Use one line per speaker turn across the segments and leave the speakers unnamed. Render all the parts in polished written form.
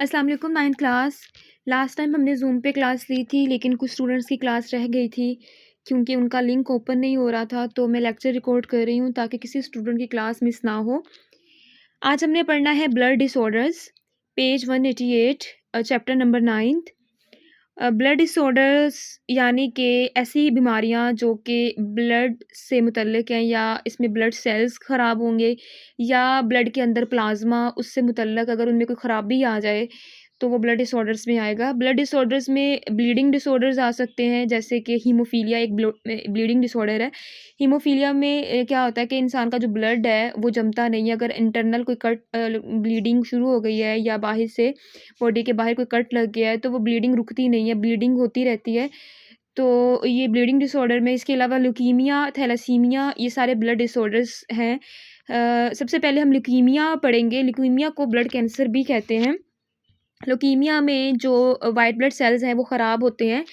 अस्सलाम वालेकुम 9th class. Last time हमने ज़ूम पे क्लास ली थी, लेकिन कुछ स्टूडेंट्स की क्लास रह गई थी क्योंकि उनका लिंक ओपन नहीं हो रहा था। तो मैं लेक्चर रिकॉर्ड कर रही हूँ ताकि किसी स्टूडेंट की क्लास मिस ना हो। आज हमने पढ़ना है blood disorders, page 188, chapter number 9th। Blood disorders यानी कि ऐसी बीमारियां जो कि ब्लड से मुतल्लिक हैं, या इसमें ब्लड सेल्स ख़राब होंगे या ब्लड के अंदर प्लाज्मा उससे मुतल्लिक अगर उनमें कोई ख़राबी आ जाए तो वो ब्लड डिसऑर्डर्स में आएगा। ब्लड डिसऑर्डर्स में ब्लीडिंग डिसऑर्डर्स आ सकते हैं, जैसे कि हीमोफीलिया एक ब्लीडिंग डिसऑर्डर है। हीमोफीलिया में क्या होता है कि इंसान का जो ब्लड है वो जमता नहीं है। अगर इंटरनल कोई कट ब्लीडिंग शुरू हो गई है या बाहर से बॉडी के बाहर कोई कट लग गया है तो वो ब्लीडिंग रुकती नहीं है, ब्लीडिंग होती रहती है। तो ये ब्लीडिंग डिसऑर्डर में, इसके अलावा ल्यूकीमिया, थैलासीमिया, ये सारे ब्लड डिसऑर्डर्स हैं। सबसे पहले हम ल्यूकीमिया पढ़ेंगे। ल्यूकीमिया को ब्लड कैंसर भी कहते हैं। ल्यूकीमिया में जो वाइट ब्लड सेल्स हैं वो ख़राब होते हैं,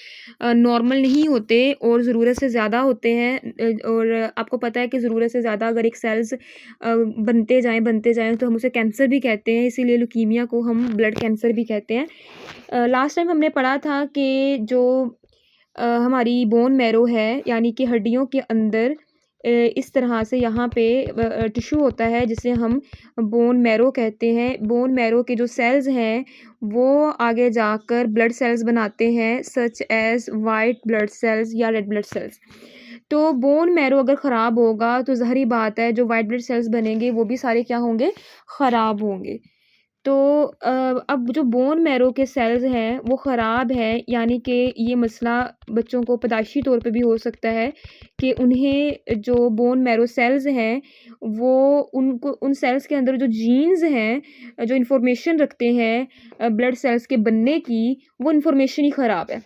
नॉर्मल नहीं होते और ज़रूरत से ज़्यादा होते हैं। और आपको पता है कि ज़रूरत से ज़्यादा अगर एक सेल्स बनते जाएँ तो हम उसे कैंसर भी कहते हैं, इसीलिए ल्यूकीमिया को हम ब्लड कैंसर भी कहते हैं। लास्ट टाइम हमने पढ़ा था कि जो हमारी बोन मैरो है, यानी कि हड्डियों के अंदर इस तरह से यहाँ पे टिश्यू होता है जिसे हम बोन मैरो कहते हैं। बोन मैरो के जो सेल्स हैं वो आगे जाकर ब्लड सेल्स बनाते हैं, such as white blood cells या रेड ब्लड सेल्स। तो बोन मैरो अगर ख़राब होगा तो ज़ाहिर-सी बात है जो वाइट ब्लड सेल्स बनेंगे वो भी सारे क्या होंगे? ख़राब होंगे। तो अब जो बोन मैरो के सेल्स हैं वो ख़राब हैं, यानी कि ये मसला बच्चों को पैदाइशी तौर पे भी हो सकता है कि उन्हें जो बोन मैरो सेल्स हैं वो उनको उन सेल्स के अंदर जो जीन्स हैं, जो इन्फॉर्मेशन रखते हैं ब्लड सेल्स के बनने की, वो इन्फॉर्मेशन ही ख़राब है।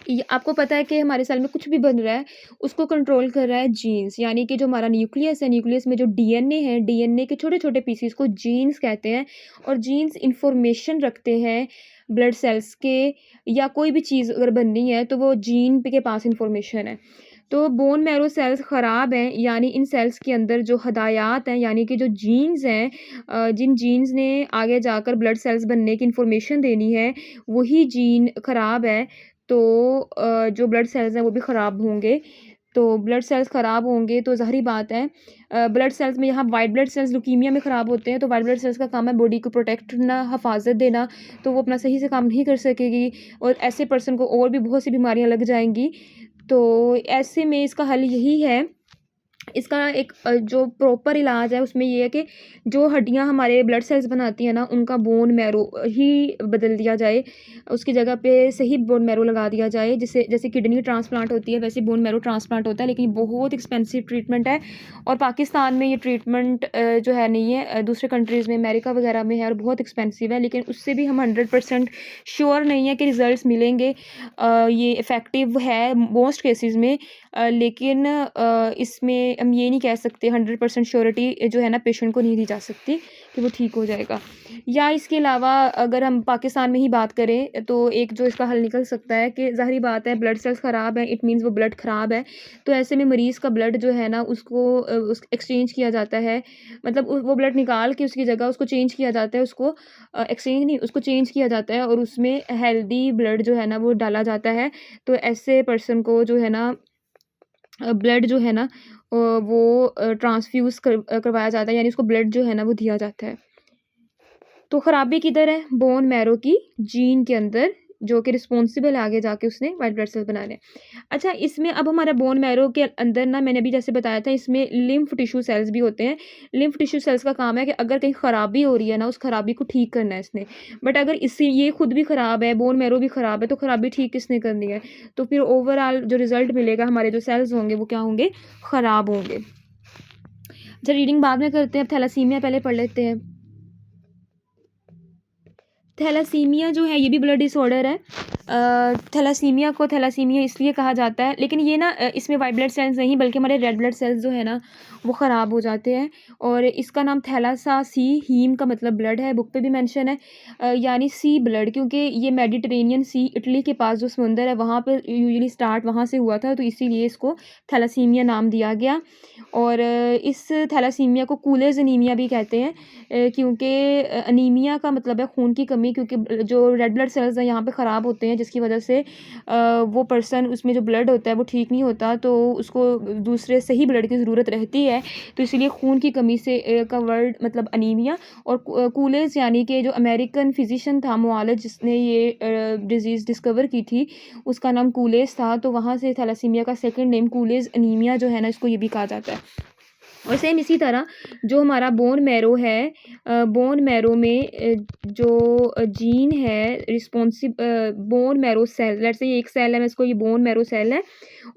ये आपको पता है कि हमारे सेल में कुछ भी बन रहा है, उसको कंट्रोल कर रहा है जीन्स, यानी कि जो हमारा न्यूक्लियस है, न्यूक्लियस में जो डीएनए है, डीएनए के छोटे-छोटे पीसेस को जीन्स कहते हैं। और जीन्स इन्फॉर्मेशन रखते हैं ब्लड सेल्स के, या कोई भी चीज़ अगर बननी है तो वो जीन पे के पास इन्फॉर्मेशन है। तो बोन मैरो सेल्स ख़राब हैं, यानी इन सेल्स के अंदर जो हदायत हैं, यानी कि जो जीन्स हैं, जिन जीन्स ने आगे जाकर ब्लड सेल्स बनने की इन्फॉर्मेशन देनी है, वही जीन ख़राब है। तो जो ब्लड सेल्स हैं वो भी ख़राब होंगे। तो ब्लड सेल्स ख़राब होंगे तो ज़ाहिर बात है ब्लड सेल्स में, यहाँ वाइट ब्लड सेल्स ल्यूकीमिया में ख़राब होते हैं, तो वाइट ब्लड सेल्स का काम है बॉडी को प्रोटेक्ट करना, हिफाज़त देना, तो वो अपना सही से काम नहीं कर सकेगी और ऐसे पर्सन को और भी बहुत सी बीमारियाँ लग जाएँगी। तो ऐसे में इसका हल यही है, इसका एक जो प्रॉपर इलाज है उसमें ये है कि जो हड्डियाँ हमारे ब्लड सेल्स बनाती हैं ना, उनका बोन मैरो ही बदल दिया जाए, उसकी जगह पे सही बोन मैरो लगा दिया जाए। जिससे जैसे किडनी ट्रांसप्लांट होती है वैसे बोन मैरो ट्रांसप्लांट होता है, लेकिन बहुत एक्सपेंसिव ट्रीटमेंट है और पाकिस्तान में ये ट्रीटमेंट जो है नहीं है, दूसरे कंट्रीज़ में, अमेरिका वगैरह में है और बहुत एक्सपेंसिव है, लेकिन उससे भी हम 100% श्योर नहीं है कि रिज़ल्ट्स मिलेंगे। ये इफ़ेक्टिव है मोस्ट केसेस में, लेकिन इसमें हम ये नहीं कह सकते, 100% श्योरिटी जो है ना पेशेंट को नहीं दी जा सकती कि वो ठीक हो जाएगा। या इसके अलावा अगर हम पाकिस्तान में ही बात करें तो एक जो इसका हल निकल सकता है कि ज़ाहिर बात है ब्लड सेल्स ख़राब है, इट मीन्स वो ब्लड ख़राब है। तो ऐसे में मरीज़ का ब्लड जो है ना उसको उस एक्सचेंज किया जाता है, मतलब वो ब्लड निकाल के उसकी जगह उसको चेंज किया जाता है, उसको एक्सचेंज नहीं, उसको चेंज किया जाता है और उसमें हेल्दी ब्लड जो है ना वो डाला जाता है। तो ऐसे पर्सन को जो है ना ब्लड जो है ना वो ट्रांसफ्यूज़ करवाया जाता है, यानी उसको ब्लड जो है ना वो दिया जाता है। तो खराबी किधर है? बोन मैरो की जीन के अंदर, जो कि रिस्पॉन्सिबल है आगे जाके उसने व्हाइट ब्लड सेल बनाने। अच्छा, इसमें अब हमारा बोन मैरो के अंदर ना, मैंने अभी जैसे बताया था, इसमें लिम्फ टिश्यू सेल्स भी होते हैं। लिम्फ टिश्यू सेल्स का काम है कि अगर कहीं खराबी हो रही है ना, उस खराबी को ठीक करना है इसने। बट अगर इससे ये खुद भी खराब है, बोन मैरो भी खराब है, तो खराबी ठीक किसने करनी है? तो फिर ओवरऑल जो रिजल्ट मिलेगा, हमारे जो सेल्स होंगे वो क्या होंगे? खराब होंगे। अच्छा, रीडिंग बाद में करते हैं, अब थैलासीमिया पहले पढ़ लेते हैं। थैलासीमिया जो है ये भी ब्लड डिसऑर्डर है। थैलासीमिया को थैलासीमिया इसलिए कहा जाता है, लेकिन ये ना इसमें वाइट ब्लड सेल्स नहीं बल्कि हमारे रेड ब्लड सेल्स जो है ना वो ख़राब हो जाते हैं। और इसका नाम थैलासा सी, हीम का मतलब ब्लड है, बुक पे भी मेंशन है। यानी सी ब्लड, क्योंकि ये मेडिटेरेनियन सी, इटली के पास जो समुंदर है वहाँ पे यूजुअली स्टार्ट वहाँ से हुआ था, तो इसीलिए इसको थैलासीमिया नाम दिया गया। और इस थैलासीमिया को कूलेज अनीमिया भी कहते हैं, क्योंकि अनीमिया का मतलब है खून की कमी, क्योंकि जो रेड ब्लड सेल्स हैं यहाँ पे ख़राब होते हैं, जिसकी वजह से वो पर्सन, उसमें जो ब्लड होता है वो ठीक नहीं होता, तो उसको दूसरे सही ब्लड की ज़रूरत रहती है। तो इसीलिए खून की कमी से का वर्ड मतलब अनीमिया। और कूलेज यानी कि जो अमेरिकन फिजिशियन था, मुआलिज, जिसने ये डिज़ीज़ डिस्कवर की थी, उसका नाम कूलेज था, तो वहाँ से थैलासीमिया का सेकंड नेम कूलेज अनीमिया जो है ना, इसको ये भी कहा जाता है। और सेम इसी तरह जो हमारा बोन मैरो है, बोन मैरो में जो जीन है responsible bone marrow cell, let's से ये एक सेल है, मैं इसको, ये बोन मैरो सेल है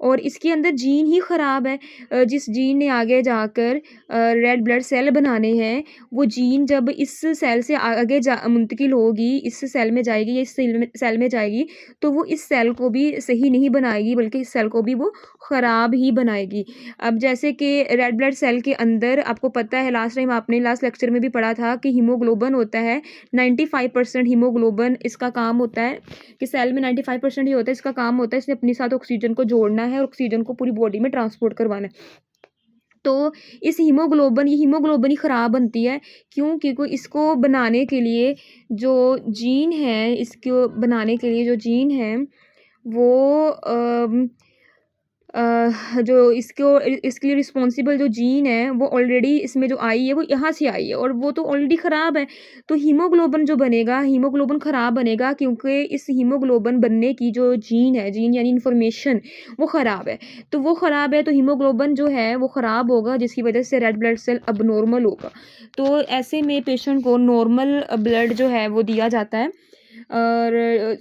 और इसके अंदर जीन ही ख़राब है। जिस जीन ने आगे जाकर रेड ब्लड सेल बनाने हैं, वो जीन जब इस सेल से आगे जा मुंतकिल होगी, इस सेल में जाएगी या इस सेल में जाएगी, तो वो इस सेल को भी सही नहीं बनाएगी, बल्कि इस सेल को भी वो ख़राब ही बनाएगी। अब जैसे कि रेड ब्लड सेल के अंदर आपको पता है, लास्ट टाइम आपने लास्ट लेक्चर में भी पढ़ा था कि हीमोग्लोबिन होता है 95%। हीमोग्लोबिन इसका काम होता है कि सेल में 95% ही होता है, इसका काम होता है इसने अपने साथ ऑक्सीजन को जोड़ना है और ऑक्सीजन को पूरी बॉडी में ट्रांसपोर्ट करवाना है। तो इस हीमोग्लोबिन ही ख़राब बनती है। क्यों? क्योंकि इसको बनाने के लिए जो जीन है, इसको बनाने के लिए जो जीन है वो जो इसके लिए रिस्पॉन्सिबल जो जीन है वो ऑलरेडी इसमें जो आई है वो यहाँ से आई है और वो तो ऑलरेडी ख़राब है। तो हीमोग्लोबिन जो बनेगा, हीमोग्लोबिन ख़राब बनेगा, क्योंकि इस हीमोग्लोबिन बनने की जो जीन है, जीन यानी इन्फॉर्मेशन, वो ख़राब है। तो वो ख़राब है तो हीमोग्लोबिन जो है वो ख़राब होगा, जिसकी वजह से रेड ब्लड सेल अबनॉर्मल होगा। तो ऐसे में पेशेंट को नॉर्मल ब्लड जो है वो दिया जाता है। और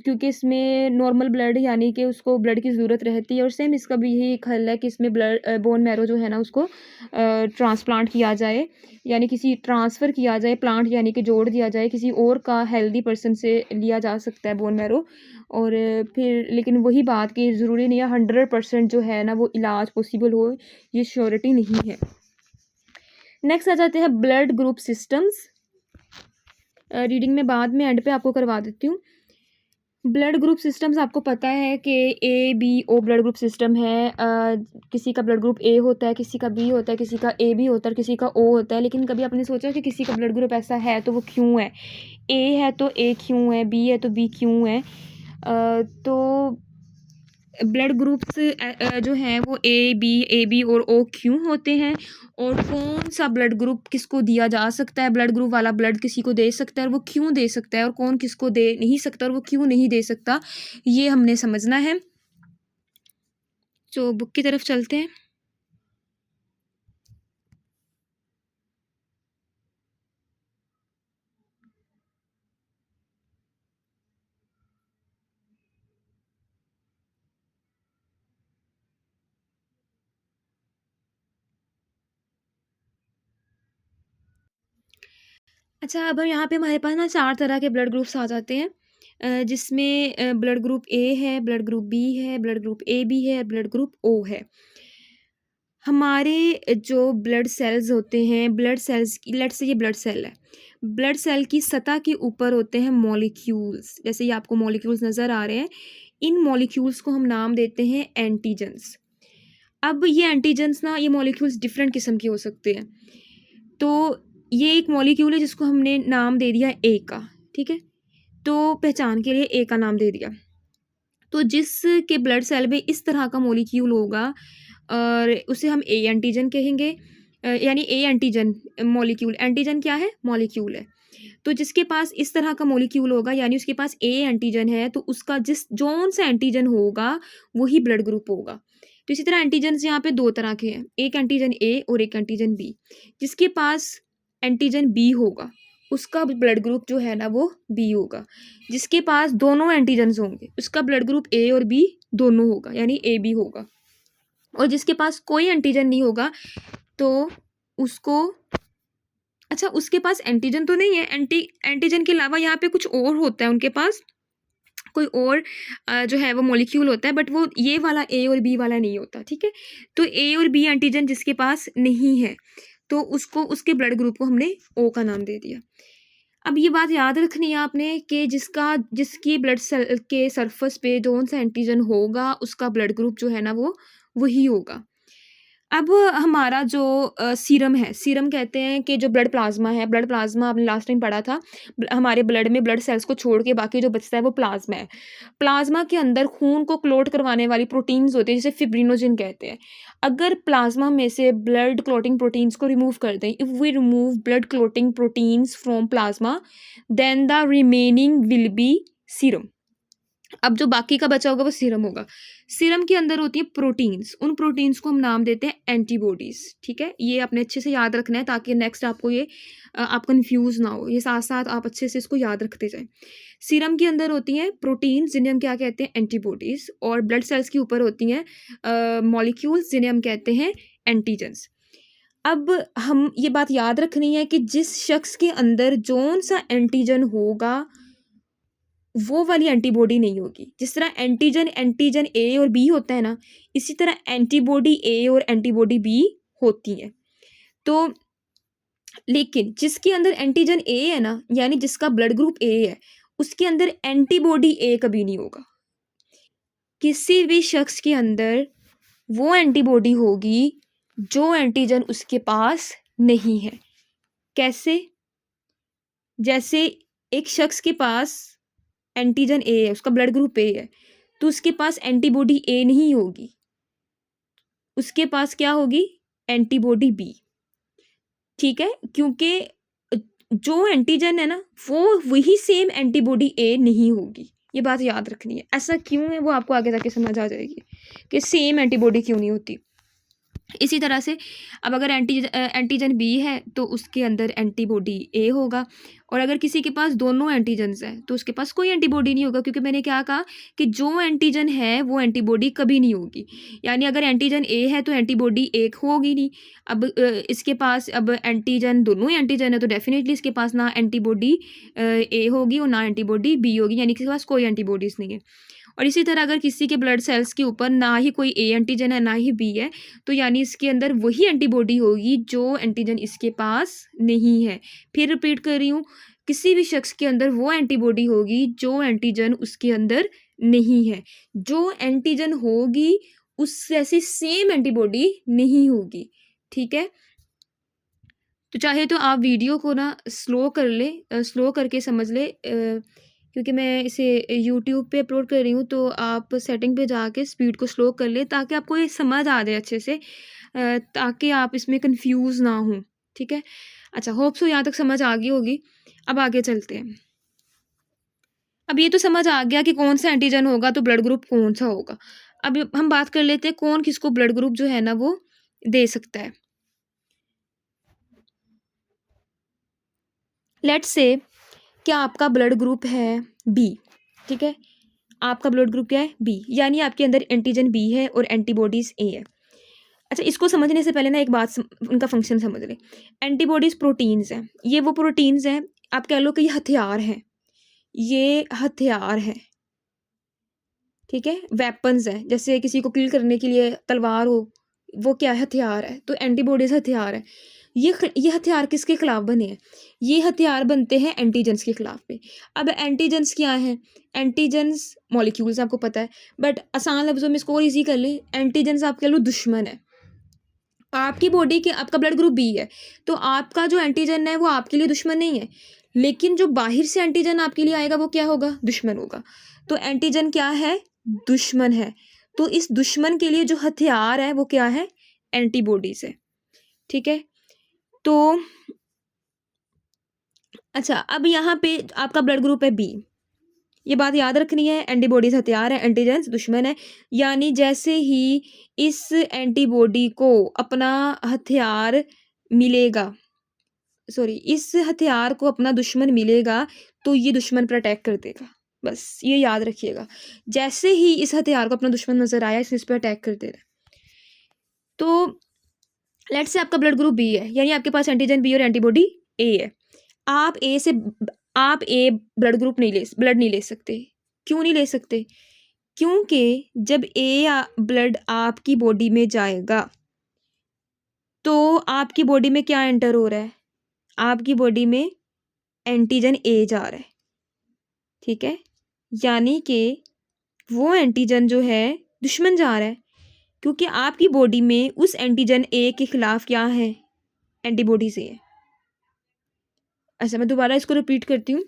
क्योंकि इसमें नॉर्मल ब्लड यानी कि उसको ब्लड की ज़रूरत रहती है। और सेम इसका भी यही एक हल है कि इसमें बोन मैरो जो है ना उसको ट्रांसप्लांट किया जाए, यानी किसी ट्रांसफ़र किया जाए, प्लांट यानी कि जोड़ दिया जाए, किसी और का हेल्दी पर्सन से लिया जा सकता है बोन मैरो। और फिर लेकिन वही बात कि ज़रूरी नहीं है 100% जो है ना वो इलाज पॉसिबल हो, ये श्योरिटी नहीं है। नेक्स्ट आ जाते हैं ब्लड ग्रुप सिस्टम्स। रीडिंग में बाद में एंड पे आपको करवा देती हूँ। ब्लड ग्रुप सिस्टम्स आपको पता है कि A B O blood group system है। किसी का ब्लड ग्रुप ए होता है, किसी का बी होता है, किसी का ए बी होता है, किसी का ओ होता है। लेकिन कभी आपने सोचा कि किसी का ब्लड ग्रुप ऐसा है तो वो क्यों है? ए है तो ए क्यों है, बी है तो बी क्यों है? तो ब्लड ग्रुप्स जो हैं वो ए बी और ओ क्यों होते हैं, और कौन सा ब्लड ग्रुप किसको दिया जा सकता है, ब्लड ग्रुप वाला ब्लड किसी को दे सकता है और वो क्यों दे सकता है, और कौन किसको दे नहीं सकता और वो क्यों नहीं दे सकता, ये हमने समझना है। तो बुक की तरफ चलते हैं। अच्छा, अब यहाँ पे हमारे पास ना 4 तरह के ब्लड ग्रुप्स आ जाते हैं, जिसमें ब्लड ग्रुप ए है, ब्लड ग्रुप बी है, ब्लड ग्रुप ए बी है, ब्लड ग्रुप ओ है। हमारे जो ब्लड सेल्स होते हैं, ब्लड सेल्स की, लेट्स से ये ब्लड सेल है, ब्लड सेल की सतह के ऊपर होते हैं मॉलिक्यूल्स, जैसे ये आपको मॉलिक्यूल्स नज़र आ रहे हैं। इन मॉलिक्यूल्स को हम नाम देते हैं एंटीजन्स। अब ये एंटीजन्स ना, ये मॉलिक्यूल्स डिफरेंट किस्म के हो सकते हैं। तो ये एक मॉलिक्यूल है जिसको हमने नाम दे दिया ए का, ठीक है? तो पहचान के लिए ए का नाम दे दिया। तो जिसके ब्लड सेल में इस तरह का मॉलिक्यूल होगा और उसे हम ए एंटीजन कहेंगे। यानी ए एंटीजन मॉलिक्यूल, एंटीजन क्या है? मॉलिक्यूल है। तो जिसके पास इस तरह का मॉलिक्यूल होगा यानी उसके पास ए एंटीजन है, तो उसका जिस जौन सा एंटीजन होगा वही ब्लड ग्रुप होगा। तो इसी तरह एंटीजन्स यहाँ पे 2 तरह के हैं, एक एंटीजन ए और एक एंटीजन बी। जिसके पास एंटीजन बी होगा उसका ब्लड ग्रुप जो है ना वो बी होगा। जिसके पास दोनों एंटीजन्स होंगे उसका ब्लड ग्रुप ए और बी दोनों होगा, यानी ए बी होगा। और जिसके पास कोई एंटीजन नहीं होगा तो उसको, अच्छा उसके पास एंटीजन तो नहीं है, एंटीजन के अलावा यहाँ पे कुछ और होता है उनके पास, कोई और जो है वो मॉलिक्यूल होता है, बट वो ये वाला ए और बी वाला नहीं होता, ठीक है। तो ए और बी एंटीजन जिसके पास नहीं है तो उसको, उसके ब्लड ग्रुप को हमने ओ का नाम दे दिया। अब ये बात याद रखनी है आपने कि जिसकी ब्लड सेल के सरफेस पे कौन सा एंटीजन होगा उसका ब्लड ग्रुप जो है ना वो वही होगा। अब हमारा जो सीरम है, सीरम कहते हैं कि जो ब्लड प्लाज्मा है, ब्लड प्लाज्मा आपने लास्ट टाइम पढ़ा था, हमारे ब्लड में ब्लड सेल्स को छोड़ के बाकी जो बचता है वो प्लाज्मा है। प्लाज्मा के अंदर खून को क्लोट करवाने वाली प्रोटीन्स होती है जिसे फिब्रिनोजन कहते हैं। अगर प्लाज्मा में से ब्लड क्लोटिंग प्रोटीन्स को रिमूव कर दें, if we remove blood clotting proteins from plasma then the remaining will be serum. अब जो बाकी का बचा होगा वो सीरम होगा। सीरम के अंदर होती है प्रोटीन्स, उन प्रोटीन्स को हम नाम देते हैं एंटीबॉडीज़, ठीक है। ये आपने अच्छे से याद रखना है ताकि नेक्स्ट आपको ये आप कन्फ्यूज़ ना हो, ये साथ साथ आप अच्छे से इसको याद रखते जाएं। सीरम के अंदर होती हैं प्रोटीन्स जिन्हें हम क्या कहते हैं, एंटीबॉडीज़, और ब्लड सेल्स के ऊपर होती हैं मॉलिक्यूल्स जिन्हें हम कहते हैं एंटीजन्स। अब हम ये बात याद रखनी है कि जिस शख्स के अंदर जौन सा एंटीजन होगा वो वाली एंटीबॉडी नहीं होगी। जिस तरह एंटीजन एंटीजन ए और बी होता है ना, इसी तरह एंटीबॉडी ए और एंटीबॉडी बी होती है। तो लेकिन जिसके अंदर एंटीजन ए है ना, यानी जिसका ब्लड ग्रुप ए है, उसके अंदर एंटीबॉडी ए कभी नहीं होगा। किसी भी शख्स के अंदर वो एंटीबॉडी होगी जो एंटीजन उसके पास नहीं है। कैसे? जैसे एक शख्स के पास एंटीजन ए है, उसका ब्लड ग्रुप ए है, तो उसके पास एंटीबॉडी ए नहीं होगी, उसके पास क्या होगी, एंटीबॉडी बी, ठीक है। क्योंकि जो एंटीजन है ना वो वही सेम एंटीबॉडी ए नहीं होगी, ये बात याद रखनी है। ऐसा क्यों है वो आपको आगे जाके समझ आ जाएगी कि सेम एंटीबॉडी क्यों नहीं होती। इसी तरह से अब अगर एंटीजन बी है तो उसके अंदर एंटीबॉडी ए होगा, और अगर किसी के पास दोनों एंटीजन्स हैं तो उसके पास कोई एंटीबॉडी नहीं होगा, क्योंकि मैंने क्या कहा कि जो एंटीजन है वो एंटीबॉडी कभी नहीं होगी। यानी अगर एंटीजन ए है तो एंटीबॉडी एक होगी नहीं। अब इसके पास अब एंटीजन, दोनों एंटीजन है तो डेफिनेटली इसके पास ना एंटीबॉडी ए होगी और ना एंटीबॉडी बी होगी, यानी इसके पास कोई एंटीबॉडीज़ नहीं है। और इसी तरह अगर किसी के ब्लड सेल्स के ऊपर ना ही कोई ए एंटीजन है ना ही बी है, तो यानी इसके अंदर वही एंटीबॉडी होगी जो एंटीजन इसके पास नहीं है। फिर रिपीट कर रही हूँ, किसी भी शख्स के अंदर वो एंटीबॉडी होगी जो एंटीजन उसके अंदर नहीं है। जो एंटीजन होगी उस जैसी सेम एंटीबॉडी नहीं होगी, ठीक है। तो चाहे तो आप वीडियो को ना स्लो कर ले, स्लो करके समझ ले, क्योंकि मैं इसे यूट्यूब पे अपलोड कर रही हूँ, तो आप सेटिंग पे जाके स्पीड को स्लो कर ले ताकि आपको ये समझ आ जाए अच्छे से, ताकि आप इसमें कंफ्यूज ना हो, ठीक है। अच्छा, होप सो यहाँ तक समझ आ गई होगी। अब आगे चलते हैं। अब ये तो समझ आ गया कि कौन सा एंटीजन होगा तो ब्लड ग्रुप कौन सा होगा। अब हम बात कर लेते हैं कौन किसको ब्लड ग्रुप जो है ना वो दे सकता है। लेट्स से क्या आपका ब्लड ग्रुप है बी, ठीक है। आपका ब्लड ग्रुप क्या है, बी, यानी आपके अंदर एंटीजन बी है और एंटीबॉडीज ए है। अच्छा, इसको समझने से पहले ना एक बात उनका फंक्शन समझ लें। एंटीबॉडीज प्रोटीन्स हैं, ये वो प्रोटीन्स हैं, आप कह लो कि ये हथियार हैं, ये हथियार है, ठीक है, वेपन्स है। जैसे किसी को किल करने के लिए तलवार हो, वो क्या है, हथियार है। तो एंटीबॉडीज हथियार है। ये हथियार किसके खिलाफ बने हैं, ये हथियार बनते हैं एंटीजेंस के खिलाफ पे। अब एंटीजेंस क्या है, एंटीजेंस मॉलिक्यूल्स आपको पता है, बट आसान लफ्जों में इसको और ईजी कर ले, एंटीजेंस आप कह लो दुश्मन है। आपकी बॉडी के, आपका ब्लड ग्रुप बी है तो आपका जो एंटीजन है वो आपके लिए दुश्मन नहीं है, लेकिन जो बाहर से एंटीजन आपके लिए आएगा वो क्या होगा, दुश्मन होगा। तो एंटीजन क्या है, दुश्मन है। तो इस दुश्मन के लिए जो हथियार है वो क्या है, एंटीबॉडीज है, ठीक है। तो अच्छा, अब यहाँ पे आपका ब्लड ग्रुप है बी, ये बात याद रखनी है, एंटीबॉडीज हथियार है, एंटीजेंस दुश्मन है। यानी जैसे ही इस एंटीबॉडी को अपना हथियार मिलेगा, सॉरी, इस हथियार को अपना दुश्मन मिलेगा तो ये दुश्मन पर अटैक कर देगा। बस ये याद रखिएगा, जैसे ही इस हथियार को अपना दुश्मन नजर आया इस पर अटैक कर देगा। तो लेट्स से आपका ब्लड ग्रुप बी है, यानी आपके पास एंटीजन बी और एंटीबॉडी ए है। आप ए ब्लड नहीं ले सकते। क्यों नहीं ले सकते? क्योंकि जब ब्लड आपकी बॉडी में जाएगा तो आपकी बॉडी में क्या एंटर हो रहा है? आपकी बॉडी में एंटीजन ए जा रहा है, ठीक है? यानी कि वो एंटीजन जो है दुश्मन जा रहा है, क्योंकि आपकी बॉडी में उस एंटीजन ए के खिलाफ क्या है? एंटीबॉडीज है। अच्छा, मैं दोबारा इसको रिपीट करती हूँ।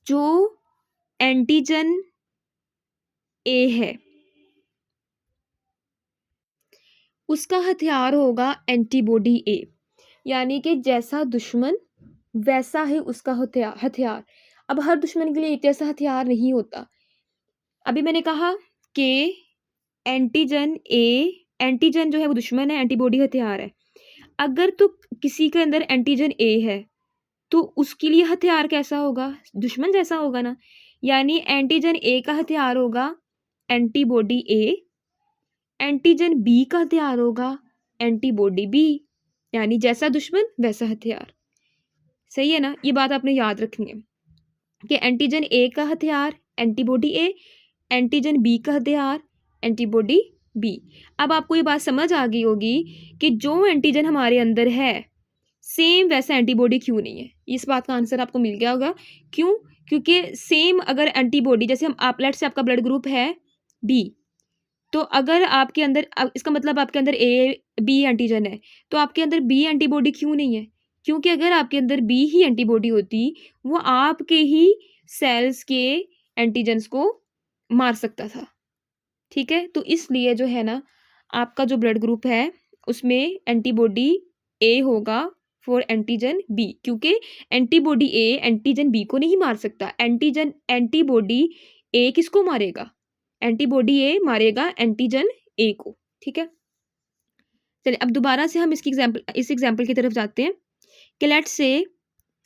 जो एंटीजन ए है उसका हथियार होगा एंटीबॉडी ए, यानी कि जैसा दुश्मन वैसा ही उसका हथियार। अब हर दुश्मन के लिए एक जैसा हथियार नहीं होता। अभी मैंने कहा कि एंटीजन जो है वो दुश्मन है, एंटीबॉडी हथियार है। अगर तो किसी के अंदर एंटीजन ए है तो उसके लिए हथियार कैसा होगा? दुश्मन जैसा होगा ना। यानी एंटीजन ए का हथियार होगा एंटीबॉडी ए, एंटीजन बी का हथियार होगा एंटीबॉडी बी, यानी जैसा दुश्मन वैसा हथियार। सही है ना? ये बात आपने याद रखनी है कि एंटीजन ए का हथियार एंटीबॉडी ए, एंटीजन बी का हथियार एंटीबॉडी बी। अब आपको ये बात समझ आ गई होगी कि जो एंटीजन हमारे अंदर है सेम वैसा एंटीबॉडी क्यों नहीं है। इस बात का आंसर आपको मिल गया होगा। क्यों? क्योंकि सेम अगर एंटीबॉडी, जैसे हम आप लेट से आपका ब्लड ग्रुप है बी, तो अगर आपके अंदर इसका मतलब आपके अंदर ए बी एंटीजन है, तो आपके अंदर बी एंटीबॉडी क्यों नहीं है? क्योंकि अगर आपके अंदर बी ही एंटीबॉडी होती, वो आपके ही सेल्स के एंटीजन्स को मार सकता था, ठीक है? तो इसलिए जो है ना, आपका जो ब्लड ग्रुप है उसमें एंटीबॉडी ए होगा फॉर एंटीजन बी, क्योंकि एंटीबॉडी ए एंटीजन बी को नहीं मार सकता। एंटीबॉडी ए किसको मारेगा? एंटीबॉडी ए मारेगा एंटीजन ए को, ठीक है? चलिए अब दोबारा से हम इस एग्जाम्पल की तरफ जाते हैं कि लेट्स से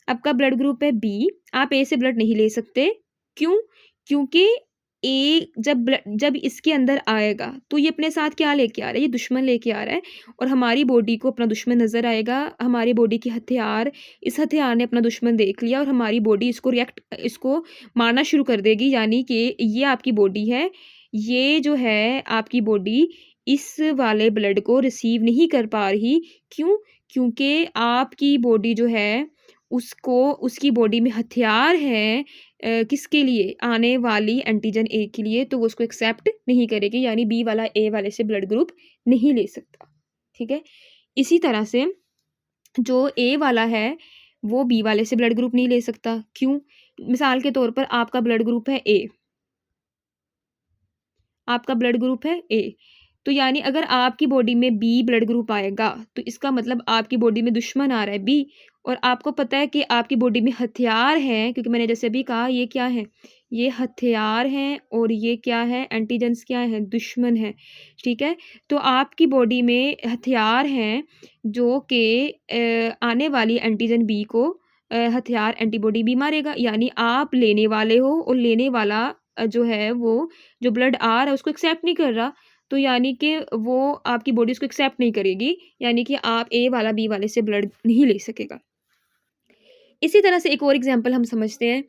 आपका ब्लड ग्रुप है बी, आप ए से ब्लड नहीं ले सकते। क्यों? क्योंकि ए जब इसके अंदर आएगा तो ये अपने साथ क्या लेके आ रहा है? ये दुश्मन लेके आ रहा है, और हमारी बॉडी को अपना दुश्मन नज़र आएगा। हमारी बॉडी के हथियार, इस हथियार ने अपना दुश्मन देख लिया और हमारी बॉडी इसको मारना शुरू कर देगी। यानी कि ये आपकी बॉडी है, ये जो है आपकी बॉडी इस वाले ब्लड को रिसीव नहीं कर पा रही। क्यों? क्योंकि आपकी बॉडी जो है उसकी बॉडी में हथियार है किसके लिए? आने वाली एंटीजन ए के लिए, तो वो उसको एक्सेप्ट नहीं करेगी, यानी बी वाला ए वाले से ब्लड ग्रुप नहीं ले सकता, ठीक है? इसी तरह से जो ए वाला है वो बी वाले से ब्लड ग्रुप नहीं ले सकता। क्यों? मिसाल के तौर पर आपका ब्लड ग्रुप है ए, आपका ब्लड ग्रुप है ए, तो यानी अगर आपकी बॉडी में बी ब्लड ग्रुप आएगा तो इसका मतलब आपकी बॉडी में दुश्मन आ रहा है बी, और आपको पता है कि आपकी बॉडी में हथियार हैं, क्योंकि मैंने जैसे अभी कहा ये क्या है? ये हथियार हैं, और ये क्या है? एंटीजन्स क्या है? दुश्मन है, ठीक है? तो आपकी बॉडी में हथियार हैं जो कि आने वाली एंटीजन बी को हथियार एंटीबॉडी बी मारेगा। यानी आप लेने वाले हो और लेने वाला जो है वो जो ब्लड आ रहा है उसको एक्सेप्ट नहीं कर रहा, तो यानी कि वो आपकी बॉडी उसको एक्सेप्ट नहीं करेगी, यानी कि आप ए वाला बी वाले से ब्लड नहीं ले सकेगा। इसी तरह से एक और एग्जांपल हम समझते हैं।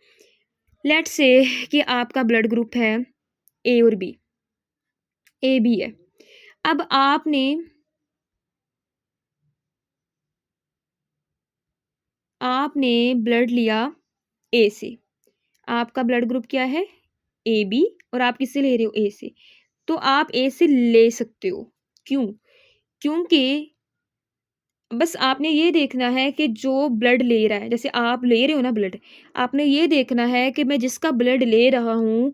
लेट्स से कि आपका ब्लड ग्रुप है ए और बी, ए बी है। अब आपने ब्लड लिया ए से, आपका ब्लड ग्रुप क्या है? ए बी, और आप किससे ले रहे हो? ए से। तो आप ए से ले सकते हो। क्यों? क्योंकि बस आपने ये देखना है कि जो ब्लड ले रहा है, जैसे आप ले रहे हो ना ब्लड, आपने ये देखना है कि मैं जिसका ब्लड ले रहा हूँ,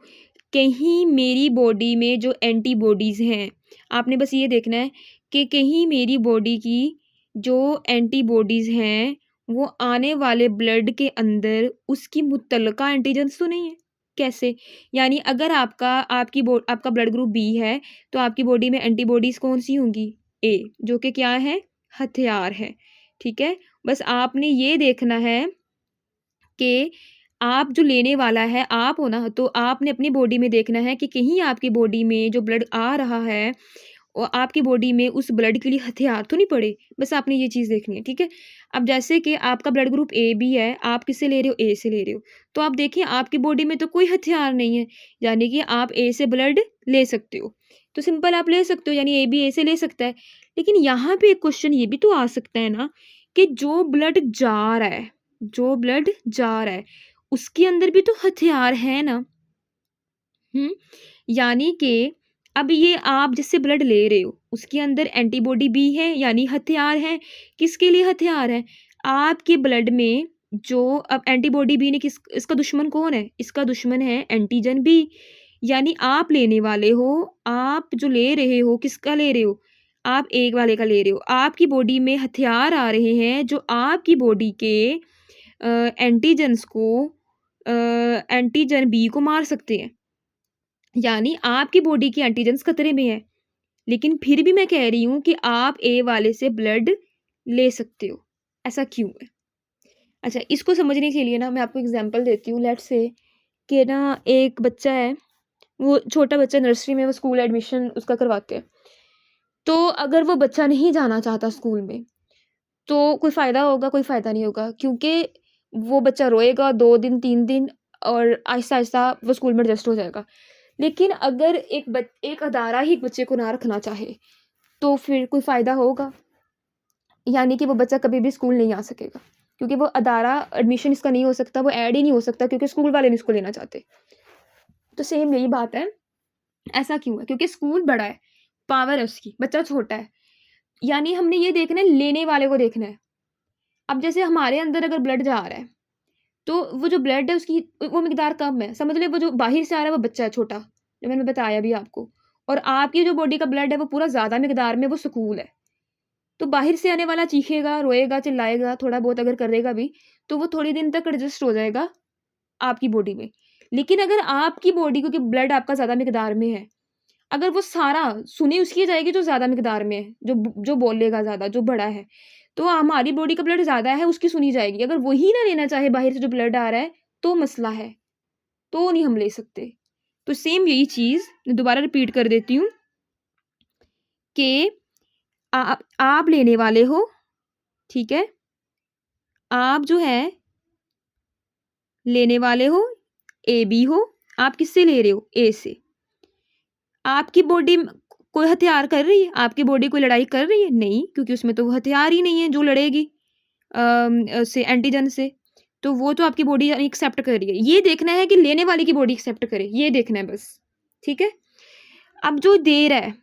कहीं मेरी बॉडी में जो एंटीबॉडीज़ हैं, आपने बस ये देखना है कि कहीं मेरी बॉडी की जो एंटीबॉडीज़ हैं, वो आने वाले ब्लड के अंदर उसकी मुतल्लिका एंटीजन्स तो नहीं है। कैसे? यानी अगर आपका ब्लड ग्रुप बी है, तो आपकी बॉडी में एंटीबॉडीज़ कौन-सी होंगी? ए, जो कि क्या है? हथियार है, ठीक है? बस आपने ये देखना है कि आप जो लेने वाला है आप हो ना, तो आपने अपनी बॉडी में देखना है कि कहीं आपकी बॉडी में जो ब्लड आ रहा है और आपकी बॉडी में उस ब्लड के लिए हथियार तो नहीं पड़े, बस आपने ये चीज़ देखनी है, ठीक है। अब जैसे कि आपका ब्लड ग्रुप ए बी है, आप किससे ले रहे हो, ए से ले रहे हो, तो आप देखिए आपकी बॉडी में तो कोई हथियार नहीं है, यानी कि आप ए से ब्लड ले सकते हो, तो सिंपल आप ले सकते हो, यानी ए बी ए से ले सकता है। लेकिन यहाँ पे एक क्वेश्चन ये भी तो आ सकता है ना कि जो ब्लड जा रहा है, जो ब्लड जा रहा है उसके अंदर भी तो हथियार है ना। यानी कि अब ये आप जिससे ब्लड ले रहे हो उसके अंदर एंटीबॉडी भी है, यानी हथियार है। किसके लिए हथियार है, आपके ब्लड में जो अब एंटीबॉडी भी ने किस, इसका दुश्मन कौन है, इसका दुश्मन है एंटीजन बी। यानी आप लेने वाले हो, आप जो ले रहे हो किसका ले रहे हो, आप एक वाले का ले रहे हो, आपकी बॉडी में हथियार आ रहे हैं जो आपकी बॉडी के एंटीजन्स को एंटीजन बी को मार सकते हैं। यानी आपकी बॉडी के एंटीजन्स खतरे में है, लेकिन फिर भी मैं कह रही हूँ कि आप ए वाले से ब्लड ले सकते हो। ऐसा क्यों है? अच्छा, इसको समझने के लिए ना मैं आपको एग्जांपल देती हूँ। लेट्स से कि ना एक बच्चा है, वो छोटा बच्चा नर्सरी में, वो स्कूल एडमिशन उसका करवाते हैं। तो अगर वो बच्चा नहीं जाना चाहता स्कूल में, तो कोई फ़ायदा होगा? कोई फ़ायदा नहीं होगा, क्योंकि वो बच्चा रोएगा 2 दिन 3 दिन और आहिस्ता-आहिस्ता वो स्कूल में एडजस्ट हो जाएगा। लेकिन अगर एक अदारा ही एक बच्चे को ना रखना चाहे, तो फिर कोई फ़ायदा होगा? यानी कि वो बच्चा कभी भी स्कूल नहीं आ सकेगा, क्योंकि वो अदारा एडमिशन इसका नहीं हो सकता, वो ऐड ही नहीं हो सकता, क्योंकि स्कूल वाले नहीं इसको लेना चाहते। तो सेम यही बात है, ऐसा क्यों है? क्योंकि स्कूल बड़ा है, पावर है उसकी, बच्चा छोटा है। यानी हमने ये देखना है, लेने वाले को देखना है। अब जैसे हमारे अंदर अगर ब्लड जा रहा है, तो वो जो ब्लड है उसकी वो मिकदार कम है। समझ लें वो जो बाहर से आ रहा है वो बच्चा है छोटा, जो मैंने बताया भी आपको। और आपकी जो बॉडी का ब्लड है वो पूरा ज़्यादा मिकदार में वो स्कूल है। तो बाहर से आने वाला चीखेगा, रोएगा, चिल्लाएगा, थोड़ा बहुत अगर करेगा भी, तो वो थोड़ी दिन तक एडजस्ट हो जाएगा आपकी बॉडी में। लेकिन अगर आपकी बॉडी, क्योंकि ब्लड आपका ज़्यादा मिकदार में है, अगर वो सारा सुनी उसकी जाएगी जो ज़्यादा मिकदार में है, जो बोलेगा ज़्यादा, जो बड़ा है, तो हमारी बॉडी का ब्लड ज़्यादा है, उसकी सुनी जाएगी। अगर वही ना लेना चाहे, बाहर से जो ब्लड आ रहा है, तो मसला है, तो नहीं हम ले सकते। तो सेम यही चीज़ मैं दोबारा रिपीट कर देती हूँ कि आप लेने वाले हो, ठीक है? आप जो है लेने वाले हो, ए बी हो, आप किससे ले रहे हो, ए से। आपकी बॉडी कोई हथियार कर रही है, आपकी बॉडी कोई लड़ाई कर रही है, नहीं, क्योंकि उसमें तो वो हथियार ही नहीं है जो लड़ेगी से एंटीजन से। तो वो तो आपकी बॉडी एक्सेप्ट कर रही है। ये देखना है कि लेने वाले की बॉडी एक्सेप्ट करे, ये देखना है बस, ठीक है। अब जो दे रहा है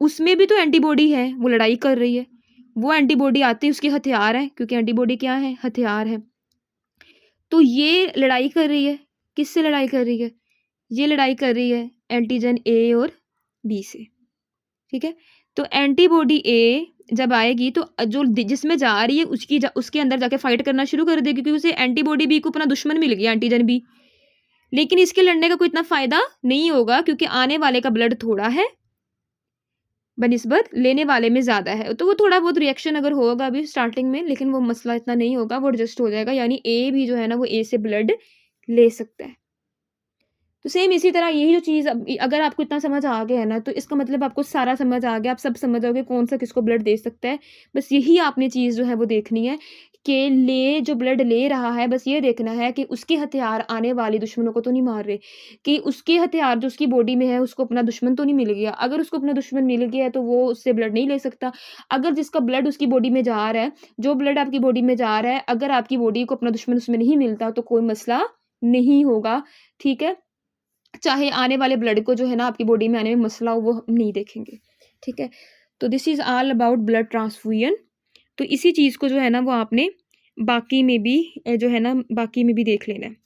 उसमें भी तो एंटीबॉडी है, वो लड़ाई कर रही है, वो एंटीबॉडी आती है, उसके हथियार है, क्योंकि एंटीबॉडी क्या है, हथियार है। तो ये लड़ाई कर रही है, किससे लड़ाई कर रही है, ये लड़ाई कर रही है एंटीजन ए और बी से, ठीक है। तो एंटीबॉडी ए जब आएगी तो जो जिसमें जा रही है उसके अंदर जाके फाइट करना शुरू कर देगी, क्योंकि उसे एंटीबॉडी बी को अपना दुश्मन मिल गया, एंटीजन बी। लेकिन इसके लड़ने का कोई इतना फायदा नहीं होगा, क्योंकि आने वाले का ब्लड थोड़ा है बनिस्बत लेने वाले में ज़्यादा है। तो वो थोड़ा बहुत रिएक्शन अगर होगा अभी स्टार्टिंग में, लेकिन वो मसला इतना नहीं होगा, वो एडजस्ट हो जाएगा। यानी ए भी जो है ना, वो ए से ब्लड ले सकता है। तो सेम इसी तरह यही जो चीज़ अगर आपको इतना समझ आ गया है ना, तो इसका मतलब आपको सारा समझ आ गया, आप सब समझ जाओगे कौन सा किसको ब्लड दे सकता है। बस यही आपने चीज़ जो है वो देखनी है कि जो ब्लड ले रहा है, बस ये देखना है कि उसके हथियार आने वाले दुश्मनों को तो नहीं मार रहे, कि उसके हथियार जो उसकी बॉडी में है उसको अपना दुश्मन तो नहीं मिल गया। अगर उसको अपना दुश्मन मिल गया है तो वो उससे ब्लड नहीं ले सकता। अगर जिसका ब्लड उसकी बॉडी में जा रहा है, जो ब्लड आपकी बॉडी में जा रहा है, अगर आपकी बॉडी को अपना दुश्मन उसमें नहीं मिलता तो कोई मसला नहीं होगा, ठीक है। चाहे आने वाले ब्लड को जो है ना आपकी बॉडी में आने में मसला हो, वो हम नहीं देखेंगे, ठीक है। तो this is all about blood transfusion. तो इसी चीज़ को जो है ना वो आपने बाकी में भी जो है ना बाकी में भी देख लेना है।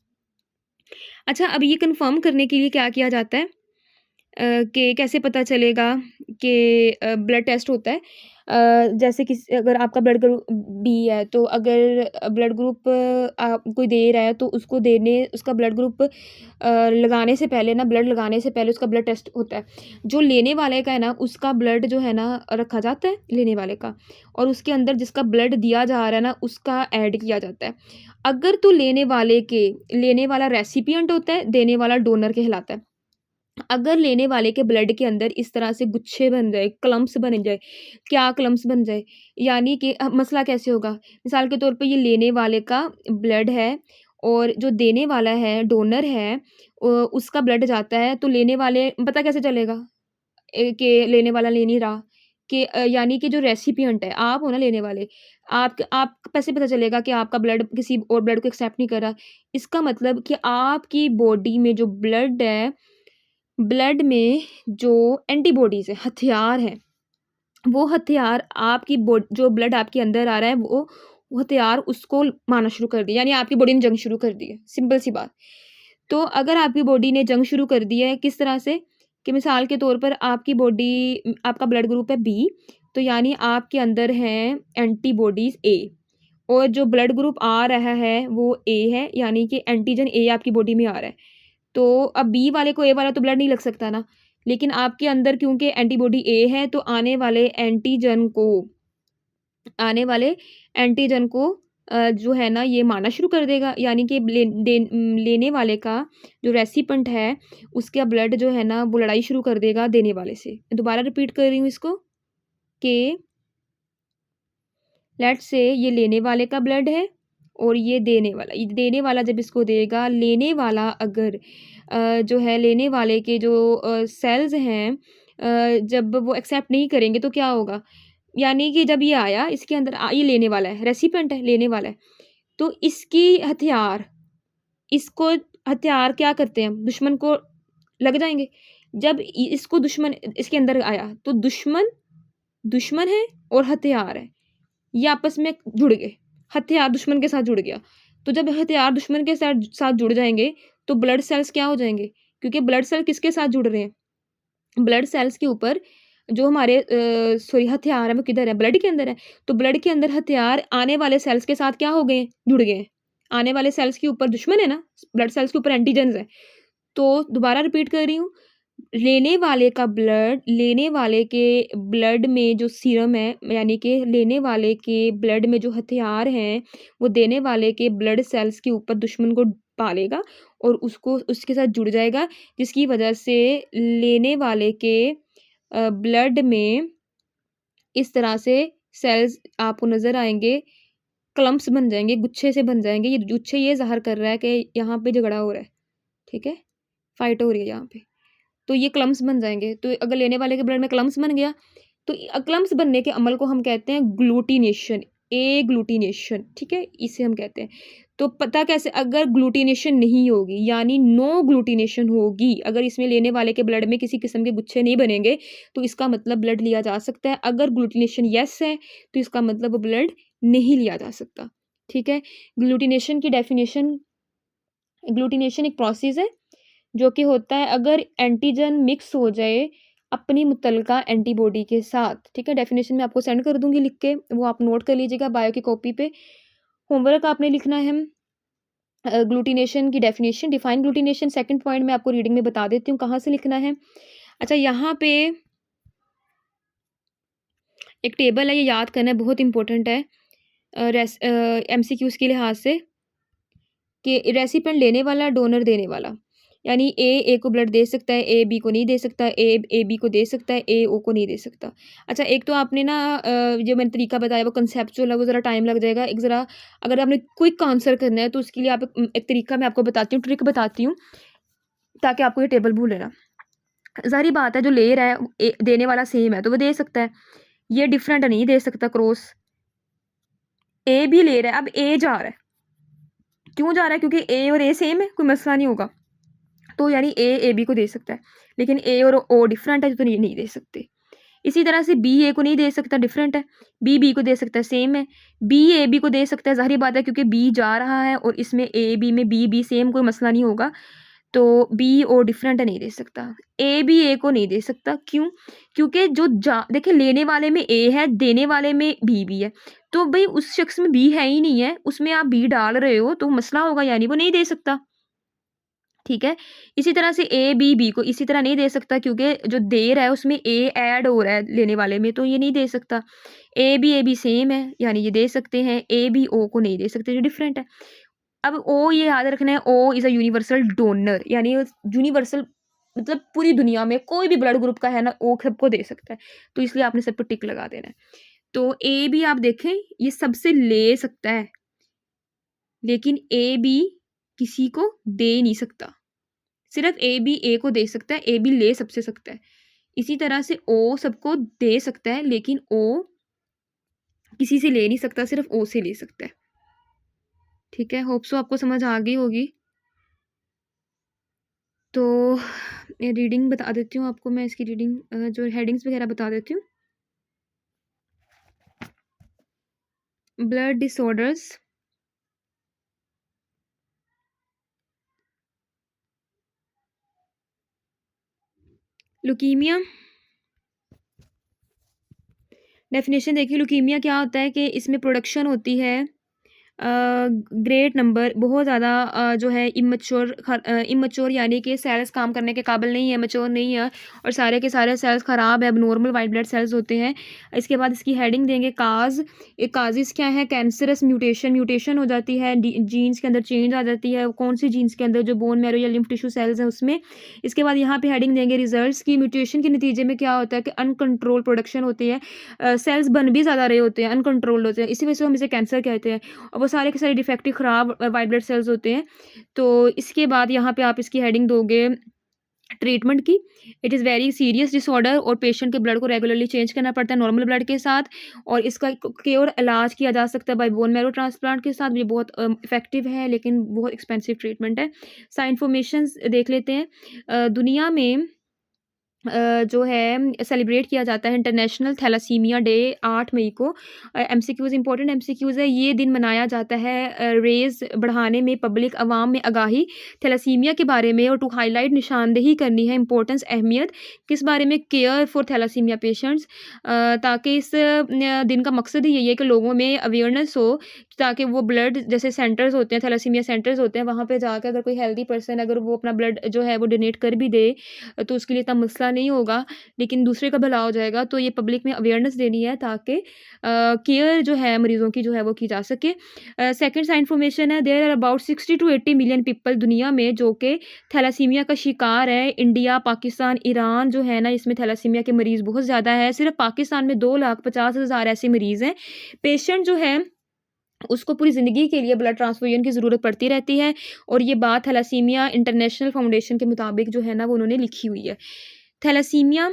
अच्छा, अब ये कंफर्म करने के लिए क्या किया जाता है कि कैसे पता चलेगा कि ब्लड टेस्ट होता है। जैसे कि अगर आपका ब्लड ग्रुप बी है, तो अगर ब्लड ग्रुप कोई दे रहा है तो उसका ब्लड ग्रुप लगाने से पहले ना, ब्लड लगाने से पहले उसका ब्लड टेस्ट होता है। जो लेने वाले का है ना, उसका ब्लड जो है ना रखा जाता है लेने वाले का, और उसके अंदर जिसका ब्लड दिया जा रहा है ना उसका ऐड किया जाता है। अगर तो लेने वाला रेसिपिएंट होता है, देने वाला डोनर कहलाता है। अगर लेने वाले के ब्लड के अंदर इस तरह से गुच्छे बन जाए, क्लम्प्स बन जाए, क्या क्लम्प्स बन जाए, यानी कि मसला कैसे होगा? मिसाल के तौर पे ये लेने वाले का ब्लड है और जो देने वाला है, डोनर है उसका ब्लड जाता है, तो लेने वाले पता कैसे चलेगा कि लेने वाला ले नहीं रहा? कि यानी कि जो रेसिपिएंट है, आप हो ना लेने वाले, आप कैसे पता चलेगा कि आपका ब्लड किसी और ब्लड को एक्सेप्ट नहीं कर रहा? इसका मतलब कि आपकी बॉडी में जो ब्लड है, ब्लड में जो एंटीबॉडीज़ हैं, हथियार हैं, वो हथियार आपकी जो ब्लड आपके अंदर आ रहा है, वो हथियार उसको मारना शुरू कर दिया, यानी आपकी बॉडी ने जंग शुरू कर दी है, सिंपल सी बात। तो अगर आपकी बॉडी ने जंग शुरू कर दी है, किस तरह से? कि मिसाल के तौर पर आपकी बॉडी आपका ब्लड ग्रुप है बी, तो यानी आपके अंदर हैं एंटीबॉडीज़ ए और जो ब्लड ग्रुप आ रहा है, वो ए है, यानी कि एंटीजन ए आपकी बॉडी में आ रहा है। तो अब बी वाले को ए वाला तो ब्लड नहीं लग सकता ना, लेकिन आपके अंदर क्योंकि एंटीबॉडी ए है, तो आने वाले एंटीजन को जो है ना ये मारना शुरू कर देगा, यानी कि लेने वाले का जो रेसिपिएंट है, उसका ब्लड जो है ना वो लड़ाई शुरू कर देगा देने वाले से। मैं दोबारा रिपीट कर रही हूँ इसको कि लेट्स से ये लेने वाले का ब्लड है और ये देने वाला जब इसको देगा, लेने वाला अगर जो है लेने वाले के जो सेल्स हैं जब वो एक्सेप्ट नहीं करेंगे तो क्या होगा? यानी कि जब ये आया इसके अंदर ये लेने वाला है, रेसिपिएंट है, लेने वाला है। तो इसको हथियार क्या करते हैं? दुश्मन को लग जाएँगे। जब इ इसको दुश्मन इसके अंदर आया, तो दुश्मन दुश्मन है और हथियार है। ये आपस में जुड़ गए। हथियार दुश्मन के साथ जुड़ गया। तो जब हथियार दुश्मन के साथ साथ जुड़ जाएँगे, तो ब्लड सेल्स क्या हो जाएँगे? क्योंकि ब्लड सेल किसके साथ जुड़ रहे हैं? ब्लड सेल्स के ऊपर जो हमारे सॉरी हथियार है वो किधर है? ब्लड के अंदर है। तो ब्लड के अंदर हथियार आने वाले सेल्स के साथ क्या हो गए हैं? जुड़ गए हैं। आने वाले सेल्स के ऊपर दुश्मन है ना, ब्लड सेल्स के ऊपर एंटीजेन्स हैं। तो दोबारा रिपीट कर रही हूँ, लेने वाले के ब्लड में जो सीरम है, यानी कि लेने वाले के ब्लड में जो हथियार हैं, वो देने वाले के ब्लड सेल्स के ऊपर दुश्मन को पालेगा और उसको उसके साथ जुड़ जाएगा, जिसकी वजह से लेने वाले के ब्लड में इस तरह से सेल्स आपको नज़र आएँगे, क्लम्प्स बन जाएँगे, गुच्छे से बन जाएँगे। ये गुच्छे ये ज़ाहिर कर रहा है कि यहाँ पे झगड़ा हो रहा है, ठीक है? फाइट हो रही है यहाँ पे। तो ये क्लम्प्स बन जाएँगे। तो अगर लेने वाले के ब्लड में क्लम्प्स बन गया, तो क्लम्प्स बनने के अमल को हम कहते हैं ग्लूटिनेशन, एग्लूटिनेशन, ठीक है? इसे हम कहते हैं। तो पता कैसे? अगर ग्लूटिनेशन नहीं होगी, यानी नो ग्लूटिनेशन होगी, अगर इसमें लेने वाले के ब्लड में किसी किस्म के गुच्छे नहीं बनेंगे, तो इसका मतलब ब्लड लिया जा सकता है। अगर ग्लूटिनेशन येस है, तो इसका मतलब वो ब्लड नहीं लिया जा सकता, ठीक है? ग्लूटिनेशन की डेफिनिशन ग्लूटिनेशन एक प्रोसेस है जो कि होता है अगर एंटीजन मिक्स हो जाए अपनी मुतलका एंटीबॉडी के साथ, ठीक है? डेफिनेशन मैं आपको सेंड कर दूँगी लिख के, वो आप नोट कर लीजिएगा बायो की कॉपी पे। होमवर्क आपने लिखना है ग्लूटिनेशन की डेफिनेशन, डिफाइन ग्लूटिनेशन सेकंड पॉइंट मैं आपको रीडिंग में बता देती हूँ कहाँ से लिखना है। अच्छा यहाँ पे एक टेबल है, ये याद करना है, बहुत इंपॉर्टेंट है एमसीक्यूज़ के लिहाज से कि रेसिपिएंट लेने वाला, डोनर देने वाला। यानी ए को ब्लड दे सकता है, ए बी को नहीं दे सकता, ए बी को दे सकता है, ए ओ को नहीं दे सकता। अच्छा एक तो आपने ना जो मैंने तरीका बताया वो कंसेप्चुअल है, वो ज़रा टाइम लग जाएगा। एक ज़रा अगर आपने क्विक आंसर करना है तो उसके लिए आप एक तरीका मैं आपको बताती हूँ, ट्रिक बताती हूँ, ताकि आपको ये टेबल भूले ना। ज़ाहिर-सी बात है जो ले रहा है देने वाला सेम है तो वो दे सकता है। ये डिफरेंट नहीं दे सकता क्रॉस। ए भी ले रहा है, अब ए जा रहा है। क्यों जा रहा है? क्योंकि ए और ए सेम है, कोई मसला नहीं होगा। तो यानी ए बी को दे सकता है, लेकिन ए और ओ डिफरेंट है तो नहीं दे सकते। इसी तरह से बी ए को नहीं दे सकता, डिफरेंट है। बी को दे सकता है, सेम है। बी ए बी को दे सकता है, ज़ाहिर बात है क्योंकि बी जा रहा है और इसमें ए बी में बी सेम, कोई मसला नहीं होगा। तो बी ओ डिफरेंट है, नहीं दे सकता। ए को नहीं दे सकता, क्यों? क्योंकि देखिए लेने वाले में ए है, देने वाले में बी है। तो भई उस शख्स में बी है ही नहीं है, उसमें आप बी डाल रहे हो तो मसला होगा, यानी वो नहीं दे सकता। ठीक है? इसी तरह से बी को इसी तरह नहीं दे सकता क्योंकि जो दे रहा है उसमें ए ऐड हो रहा है लेने वाले में, तो ये नहीं दे सकता। ए बी सेम है, यानी ये दे सकते हैं। ए बी ओ को नहीं दे सकते, जो डिफरेंट है। अब ओ ये याद रखना है, O is a universal donor, यानी यूनिवर्सल मतलब पूरी दुनिया में कोई भी ब्लड ग्रुप का है ना, वो सबको दे सकता है। तो इसलिए आपने सब पे टिक लगा देना है। तो ए बी आप देखें, ये सबसे ले सकता है, लेकिन ए बी किसी को दे नहीं सकता। सिर्फ ए बी ए को दे सकता है, ए बी ले सबसे सकता है। इसी तरह से ओ सबको दे सकता है, लेकिन ओ किसी से ले नहीं सकता, सिर्फ ओ से ले सकता है। ठीक है, होप सो आपको समझ आ गई होगी। तो रीडिंग बता देती हूँ आपको मैं, इसकी रीडिंग जो हेडिंग्स वगैरह बता देती हूँ। Blood disorders, leukaemia. डेफिनेशन देखिए, लुकीमिया क्या होता है कि इसमें प्रोडक्शन होती है ग्रेट नंबर, बहुत ज़्यादा जो है इमैच्योर यानी कि सेल्स काम करने के काबिल नहीं है, मैच्योर नहीं है, और सारे के सारे सेल्स ख़राब है, नॉर्मल वाइट ब्लड सेल्स होते हैं। इसके बाद इसकी हेडिंग देंगे काज। एक काजिस क्या है, कैंसरस म्यूटेशन हो जाती है, जीन्स के अंदर चेंज आ जाती है, कौन सी जीन्स के अंदर, जो बोन मैरो या लिम्फ टिश्यू सेल्स हैं उसमें। इसके बाद यहाँ पे हेडिंग देंगे रिजल्ट्स की। म्यूटेशन के नतीजे में क्या होता है कि अनकंट्रोल प्रोडक्शन होती है, सेल्स बन भी ज़्यादा रहे होते हैं, अनकंट्रोल्ड होते हैं, इसी वजह से हम इसे कैंसर कहते हैं, और वो सारे के सारे डिफेक्टिव ख़राब वाइट ब्लड सेल्स होते हैं। तो इसके बाद यहाँ पे आप इसकी हेडिंग दोगे ट्रीटमेंट की। It is very serious disorder, और पेशेंट के ब्लड को रेगुलरली चेंज करना पड़ता है नॉर्मल ब्लड के साथ, और इसका क्योर इलाज किया जा सकता है बाय बोन मैरो ट्रांसप्लांट के साथ। ये बहुत इफेक्टिव है, लेकिन बहुत एक्सपेंसिव ट्रीटमेंट है। साइन इन्फॉर्मेशन देख लेते हैं। दुनिया में जो है सेलिब्रेट किया जाता है इंटरनेशनल थैलासीमिया डे 8 मई को। एमसीक्यूज़ इंपॉर्टेंट एमसीक्यूज़ है। ये दिन मनाया जाता है रेज़ बढ़ाने में, पब्लिक अवाम में आगाही थैलासीमिया के बारे में, और टू हाईलाइट निशानदेही करनी है इंपॉर्टेंस अहमियत किस बारे में, केयर फॉर थैलासीमिया पेशेंट्स। ताकि इस दिन का मकसद ही यही है कि लोगों में अवेयरनेस हो, ताकि वो ब्लड जैसे सेंटर्स होते हैं, थैलासीमिया सेंटर्स होते हैं, वहाँ पे जाकर अगर कोई हेल्दी पर्सन अगर वो अपना ब्लड जो है वो डोनेट कर भी दे, तो उसके लिए इतना मसला नहीं होगा, लेकिन दूसरे का भला हो जाएगा। तो ये पब्लिक में अवेयरनेस देनी है, ताकि केयर जो है मरीज़ों की जो है वो की जा सके। सेकंड साइड इन्फॉर्मेशन है, there are about 60 to 80 million people दुनिया में जो कि थैलासीमिया का शिकार है। इंडिया, पाकिस्तान, ईरान जो है ना, इसमें थैलासीमिया के मरीज़ बहुत ज़्यादा है। सिर्फ पाकिस्तान में 2,50,000 ऐसे मरीज़ हैं। पेशेंट जो है उसको पूरी ज़िंदगी के लिए ब्लड ट्रांसफ्यूजन की ज़रूरत पड़ती रहती है, और ये बात थैलासीमिया इंटरनेशनल फाउंडेशन के मुताबिक जो है ना वो उन्होंने लिखी हुई है। थैलासीमिया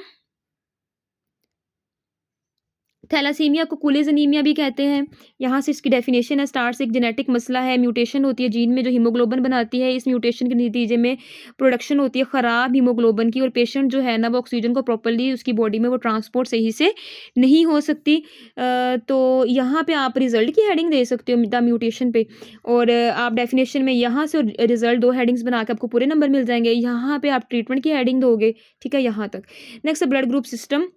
थैलासीमिया को कुलेज अनीमिया भी कहते हैं। यहाँ से इसकी डेफिनेशन है, स्टार्स एक जेनेटिक मसला है, म्यूटेशन होती है जीन में जो हीमोग्लोबिन बनाती है। इस म्यूटेशन के नतीजे में प्रोडक्शन होती है ख़राब हीमोग्लोबिन की, और पेशेंट जो है ना वो ऑक्सीजन को प्रॉपर्ली उसकी बॉडी में वो ट्रांसपोर्ट सही से नहीं हो सकती। तो यहाँ पे आप रिज़ल्ट की हेडिंग दे सकते हो द म्यूटेशन पे, और आप डेफिनेशन में यहाँ से रिज़ल्ट 2 हेडिंग्स बना के आपको पूरे नंबर मिल जाएंगे। यहाँ पे आप ट्रीटमेंट की हेडिंग दोगे, ठीक है, यहाँ तक। Next blood group system.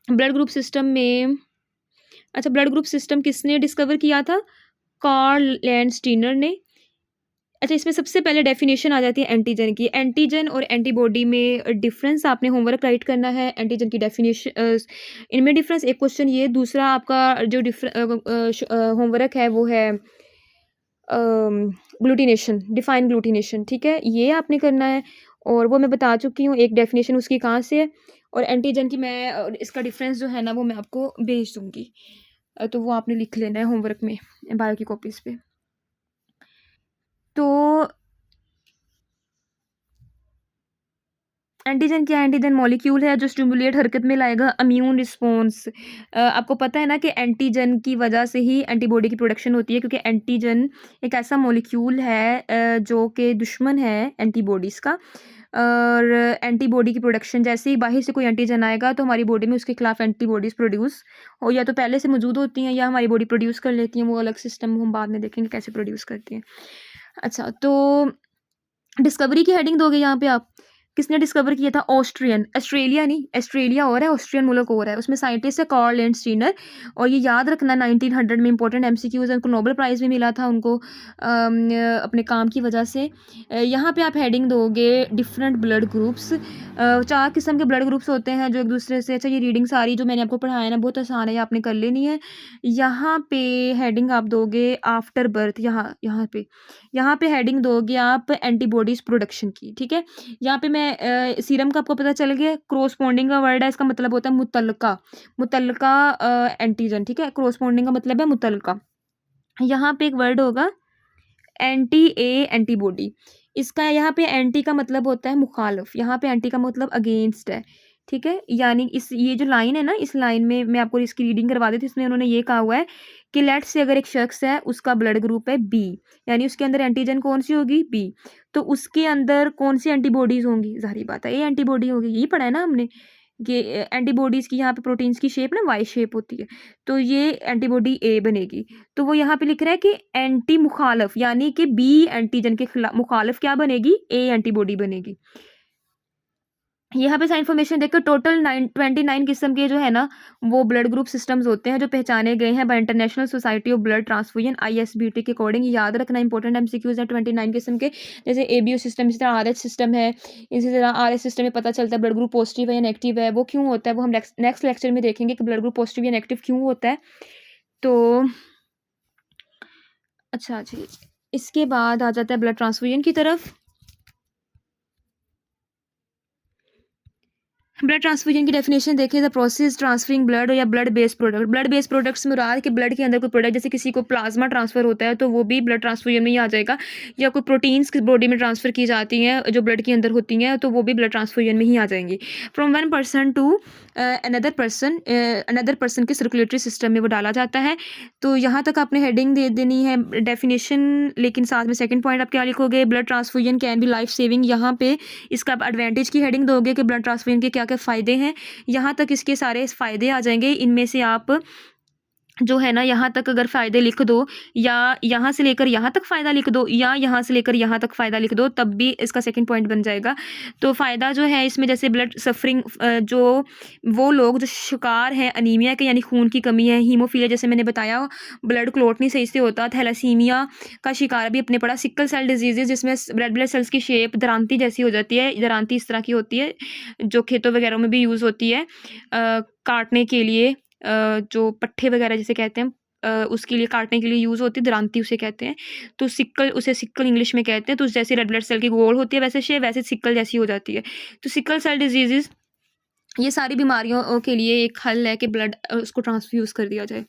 Blood group system में अच्छा, ब्लड ग्रुप सिस्टम किसने डिस्कवर किया था? कार्ल लैंडस्टीनर ने। अच्छा, इसमें सबसे पहले डेफिनेशन आ जाती है एंटीजन की। एंटीजन और एंटीबॉडी में डिफरेंस आपने होमवर्क राइट करना है। एंटीजन की डेफिनेशन, इनमें डिफरेंस, एक क्वेश्चन ये, दूसरा आपका जो होमवर्क है वो है ग्लूटिनेशन, डिफाइन ग्लूटिनेशन, ठीक है, ये आपने करना है, और वो मैं बता चुकी हूँ एक डेफिनेशन उसकी कहाँ से है, और एंटीजन की मैं इसका डिफरेंस जो है ना वो मैं आपको भेज दूँगी। तो वो आपने लिख लेना है होमवर्क में, बायो की कॉपीज़ पे। तो एंटीजन क्या है? एंटीजन मॉलिक्यूल है जो स्टिमुलेट हरकत में लाएगा इम्यून रिस्पॉन्स। आपको पता है ना कि एंटीजन की वजह से ही एंटीबॉडी की प्रोडक्शन होती है, क्योंकि एंटीजन एक ऐसा मॉलिक्यूल है जो कि दुश्मन है एंटीबॉडीज़ का, और एंटीबॉडी की प्रोडक्शन जैसे ही बाहर से कोई एंटीजन आएगा तो हमारी बॉडी में उसके खिलाफ एंटीबॉडीज़ प्रोड्यूस हो, या तो पहले से मौजूद होती हैं या हमारी बॉडी प्रोड्यूस कर लेती हैं, वो अलग सिस्टम हम बाद में देखेंगे कैसे प्रोड्यूस करती हैं। अच्छा, तो डिस्कवरी की हेडिंग दोगे यहाँ पे आप। किसने डिस्कवर किया था? ऑस्ट्रियन, ऑस्ट्रेलिया नहीं, ऑस्ट्रेलिया और है, ऑस्ट्रियन मुल्क और है। उसमें साइंटिस्ट है कार्ल लैंडस्टीनर, और ये याद रखना 1900 में इंपॉर्टेंट एमसीक्यूज है। उनको नोबेल प्राइज़ भी मिला था उनको अपने काम की वजह से। यहाँ पे आप हेडिंग दोगे डिफरेंट ब्लड ग्रुप्स। 4 किस्म के ब्लड ग्रुप्स होते हैं जो एक दूसरे से, अच्छा ये रीडिंग सारी जो मैंने आपको पढ़ाया ना बहुत आसान है, ये आपने कर लेनी है। यहाँ पे हेडिंग आप दोगे आफ्टर बर्थ, यहाँ पे हेडिंग दोगे आप एंटीबॉडीज़ प्रोडक्शन की, ठीक है। यहाँ पे मैं है सीरम का आपको पता चल गया। कोरोस्पोंडिंग का वर्ड है, इसका मतलब होता है मुतल्लका, मुतल्लका एंटीजन, ठीक है। कोरोस्पोंडिंग का मतलब है मुतल्लका। यहाँ पे एक वर्ड होगा एंटी ए एंटीबॉडी। इसका यहाँ पे एंटी का मतलब होता है मुखालिफ, यहाँ पे एंटी का मतलब अगेंस्ट है, ठीक है। यानी इस ये जो लाइन है ना, इस लाइन में मैं आपको इसकी रीडिंग करवा देती हूँ। इसमें उन्होंने ये कहा हुआ है कि लेट्स से अगर एक शख्स है, उसका ब्लड ग्रुप है बी, यानी उसके अंदर एंटीजन कौन सी होगी, बी, तो उसके अंदर कौन सी एंटीबॉडीज होंगी, जाहिर बात है ए एंटीबॉडी होगी, यही पढ़ा है ना हमने। ये एंटीबॉडीज की यहाँ पे प्रोटीन्स की शेप ना वाई शेप होती है, तो ये एंटीबॉडी ए बनेगी। तो वो यहाँ पे लिख रहा है कि एंटी मुखालिफ, यानी कि बी एंटीजन के खिलाफ मुखालिफ क्या बनेगी, ए एंटीबॉडी बनेगी। यहाँ पे सारी इन्फॉर्मेशन देखकर टोटल 29 किस्म के जो है ना वो ब्लड ग्रुप सिस्टम्स होते हैं जो पहचाने गए हैं bye international society of blood transfusion ISBT के अकॉर्डिंग। याद रखना इंपॉर्टेंट MCQs है 29 किस्म के, जैसे ABO सिस्टम, इसी तरह RH सिस्टम है। इसी तरह RH सिस्टम में पता चलता है ब्लड ग्रुप पॉजिटिव है या नेगेटिव है, वो क्यों होता है वो हम नेक्स्ट लेक्चर में देखेंगे कि ब्लड ग्रुप पॉजिटिव या नेगेटिव क्यों होता है। तो अच्छा जी, इसके बाद आ जाता है ब्लड ट्रांसफ्यूजन की तरफ। ब्लड ट्रांसफ्यूजन की डेफिनेशन देखें, द प्रोसेस ट्रांसफरिंग ब्लड या blood based product. Blood based products में मुराद कि ब्लड के अंदर कोई प्रोडक्ट, जैसे किसी को प्लाज्मा ट्रांसफर होता है तो वो भी ब्लड ट्रांसफ्यूजन में ही आ जाएगा, या कोई प्रोटीन्स की बॉडी में ट्रांसफर की जाती हैं जो ब्लड के अंदर होती हैं तो वो भी ब्लड ट्रांसफ्यूजन में ही आ जाएंगी। From one person to another person के सर्कुलेटरी सिस्टम में वो डाला जाता है। तो यहाँ तक आपने हेडिंग दे देनी है डेफिनेशन, लेकिन साथ में सेकंड पॉइंट आप क्या लिखोगे, blood transfusion can be life saving. यहाँ पे इसका आप एडवांटेज की हेडिंग दोगे कि ब्लड ट्रांसफ्यूजन के क्या क्या फ़ायदे हैं, यहाँ तक इसके सारे फ़ायदे आ जाएंगे। इनमें से आप जो है ना यहाँ तक अगर फ़ायदे लिख दो, या यहाँ से लेकर यहाँ तक फ़ायदा लिख दो, या यहाँ से लेकर यहाँ तक फ़ायदा लिख दो, तब भी इसका सेकंड पॉइंट बन जाएगा। तो फ़ायदा जो है इसमें, जैसे ब्लड सफरिंग, जो वो लोग जो शिकार हैं अनीमिया के, यानी खून की कमी है, हीमोफीलिया जैसे मैंने बताया ब्लड क्लॉट नहीं सही से होता, थैलासीमिया का शिकार भी अपने पड़ा, सिकल सेल डिजीज़ जिसमें रेड ब्लड सेल्स की शेप दरांती जैसी हो जाती है, दरांती इस तरह की होती है जो खेतों वगैरह में भी यूज़ होती है काटने के लिए, जो पट्ठे वगैरह जिसे कहते हैं उसके लिए काटने के लिए यूज़ होती है, दरांती उसे कहते हैं। तो सिक्कल, उसे सिक्कल इंग्लिश में कहते हैं। तो जैसे रेड ब्लड सेल की गोल होती है वैसे शेप, वैसे सिक्कल जैसी हो जाती है। तो सिक्कल सेल डिजीज़, ये सारी बीमारियों के लिए एक हल है कि ब्लड उसको ट्रांसफ्यूज़ कर दिया जाए।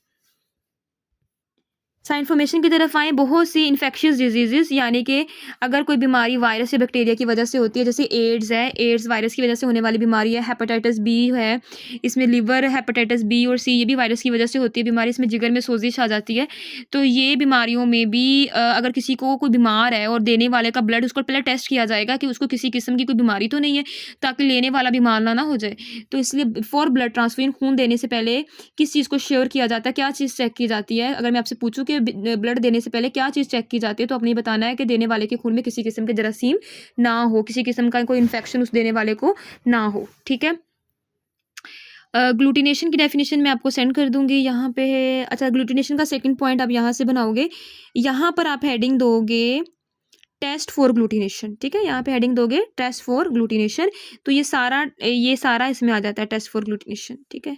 साइंस इन्फॉर्मेशन की तरफ आएँ, बहुत सी इन्फेक्शियस डिजीज़, यानी कि अगर कोई बीमारी वायरस या बैक्टीरिया की वजह से होती है, जैसे एड्स है, एड्स वायरस की वजह से होने वाली बीमारी है। हेपेटाइटिस बी है, इसमें लिवर हेपेटाइटिस बी और सी, ये भी वायरस की वजह से होती है बीमारी, इसमें जिगर में सोजिश आ जाती है। तो ये बीमारियों में भी अगर किसी को कोई बीमार है और देने वाले का ब्लड, उसको पहले टेस्ट किया जाएगा कि उसको किसी किस्म की कोई बीमारी तो नहीं है, ताकि लेने वाला बीमार ना हो जाए। तो इसलिए बिफोर ब्लड ट्रांसफ्यूजन, खून देने से पहले किस चीज़ को श्योर किया जाता है, क्या चीज़ चेक की जाती है। अगर मैं आपसे पूछूं कि ब्लड देने से पहले क्या चीज़ चेक की जाती है, तो आपने बताना है कि देने वाले के खून में किसी किस्म के जरासीम ना हो, किसी किस्म का कोई इन्फेक्शन उस देने वाले को ना हो, ठीक है। ग्लूटिनेशन की डेफिनेशन मैं आपको सेंड कर दूंगी यहाँ पे। अच्छा, ग्लूटिनेशन का सेकंड पॉइंट आप यहाँ से बनाओगे, यहाँ पर आप हेडिंग दोगे टेस्ट फॉर ग्लूटिनेशन, ठीक है। यहाँ पे हेडिंग दोगे टेस्ट फॉर ग्लूटिनेशन, तो ये सारा इसमें आ जाता है टेस्ट फॉर ग्लूटिनेशन, ठीक है।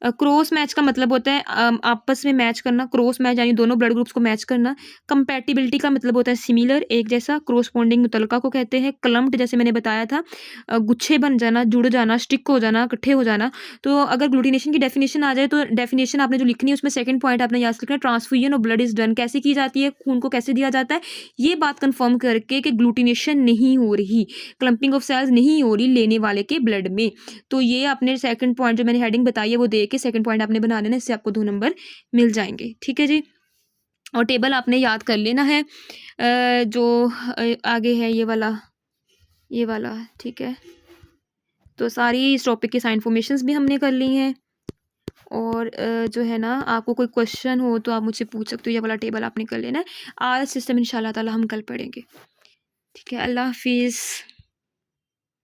क्रॉस मैच का मतलब होता है आपस में मैच करना, क्रॉस मैच यानी दोनों ब्लड ग्रुप्स को मैच करना। कंपैटिबिलिटी का मतलब होता है सिमिलर, एक जैसा। क्रॉसपॉन्डिंग मुतलका को कहते हैं। क्लम्प्ड जैसे मैंने बताया था, गुच्छे बन जाना, जुड़ जाना, स्टिक हो जाना, इकट्ठे हो जाना। तो अगर ग्लूटिनेशन की डेफिनेशन आ जाए तो डेफिनेशन आपने जो लिखनी है उसमें सेकंड पॉइंट आपने याद लिखना है, transfusion of blood is done, कैसे की जाती है, खून को कैसे दिया जाता है, ये बात कंफर्म करके कि ग्लूटिनेशन नहीं हो रही, क्लम्पिंग ऑफ सेल्स नहीं हो रही लेने वाले के ब्लड में। तो ये आपने सेकंड पॉइंट जो मैंने हेडिंग बताई है वो दे के सेकंड पॉइंट आपने बना लेना, इससे आपको 2 नंबर मिल जाएंगे, ठीक है जी। और टेबल आपने याद कर लेना है जो आगे है ये वाला, ठीक है। तो सारी इस टॉपिक की सारी इन्फॉर्मेशंस भी हमने कर ली हैं। और जो है ना, आपको कोई क्वेश्चन हो तो आप मुझसे पूछ सकते हो, ये वाला टेबल आपने कर लेना है। आज सिस्टम इंशाल्लाह ताला हम कल पढ़ेंगे, ठीक है। अल्लाह हाफिज़।